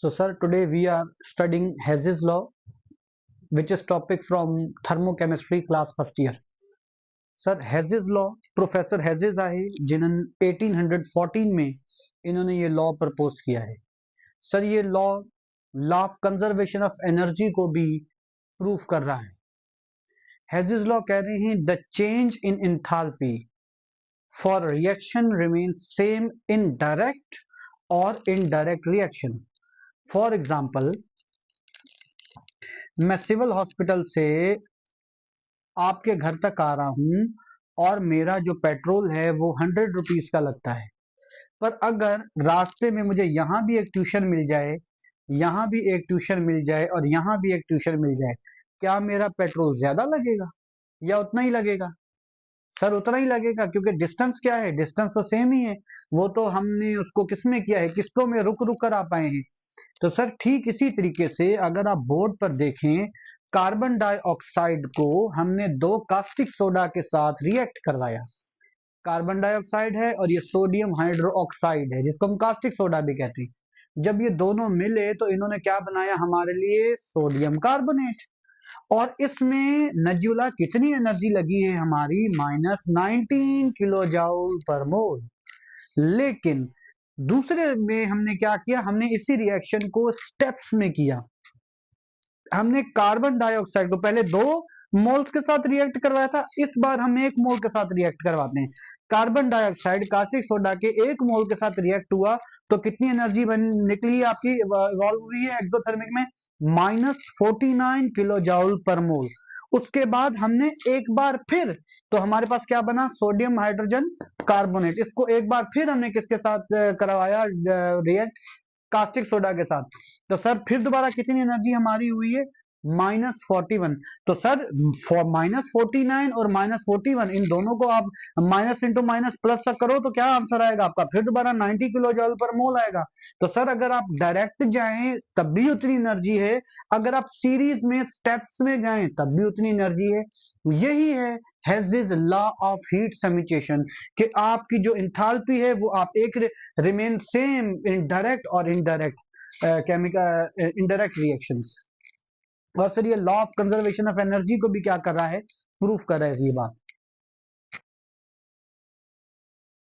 So sir, today we are studying Hess's law, which is topic from thermochemistry class first year. Sir hedges law professor hedges आए जिन्होंने 1814 में इन्होंने ये law propose किया है। Sir ये law of conservation of energy को भी प्रूफ कर रहा है। हेजेस लॉ कह रहे हैं the change in enthalpy for reaction remain same in direct और इनडायरेक्ट रिएक्शन। फॉर एग्जाम्पल, मैं सिविल हॉस्पिटल से आपके घर तक आ रहा हूं और मेरा जो पेट्रोल है वो 100 रुपीज का लगता है, पर अगर रास्ते में मुझे यहाँ भी एक ट्यूशन मिल जाए, यहाँ भी एक ट्यूशन मिल जाए और यहाँ भी एक ट्यूशन मिल जाए, क्या मेरा पेट्रोल ज्यादा लगेगा या उतना ही लगेगा? सर उतना ही लगेगा, क्योंकि डिस्टेंस क्या है, डिस्टेंस तो सेम ही है। वो तो हमने उसको किसमें किया है, किसको में रुक रुक कर आ पाए हैं। तो सर ठीक इसी तरीके से अगर आप बोर्ड पर देखें, कार्बन डाइऑक्साइड को हमने दो कास्टिक सोडा के साथ रिएक्ट करवाया। कार्बन डाइऑक्साइड है और ये सोडियम हाइड्रोक्साइड है जिसको हम कास्टिक सोडा भी कहते हैं। जब ये दोनों मिले तो इन्होंने क्या बनाया हमारे लिए, सोडियम कार्बोनेट। और इसमें नजूला कितनी एनर्जी लगी है हमारी, -19 किलो जाउल पर मोल। लेकिन दूसरे में हमने क्या किया, हमने इसी रिएक्शन को स्टेप्स में किया। हमने कार्बन डाइऑक्साइड को पहले 2 मोल्स के साथ रिएक्ट करवाया था, इस बार हम 1 मोल के साथ रिएक्ट करवाते हैं। कार्बन डाइऑक्साइड कास्टिक सोडा के 1 मोल के साथ रिएक्ट हुआ तो कितनी एनर्जी निकली आपकी, इवॉल्व हुई है एक्सोथर्मिक में, -49 किलो जाउल पर मोल। उसके बाद हमने एक बार फिर, तो हमारे पास क्या बना, सोडियम हाइड्रोजन कार्बोनेट। इसको एक बार फिर हमने किसके साथ करवाया रिएक्ट, कास्टिक सोडा के साथ। तो सर फिर दोबारा कितनी एनर्जी हमारी हुई है, -41। तो सर -49 और -41 इन दोनों को आप माइनस इंटू माइनस प्लस करो तो क्या आंसर आएगा आपका, फिर दोबारा 90 किलो जूल पर मोल आएगा। तो सर अगर आप डायरेक्ट जाएं तब भी उतनी एनर्जी है, अगर आप सीरीज में स्टेप्स में जाएं तब भी उतनी एनर्जी है। यही है हेज़ेस लॉ ऑफ हीट समिचुएशन, कि आपकी जो इंथैल्पी है वो आप एक रिमेन सेम इन डायरेक्ट और इनडायरेक्ट केमिकल इनडायरेक्ट रिएक्शंस। और सर ये law of conservation of energy को भी क्या कर रहा है, प्रूफ कर रहा है ये बात।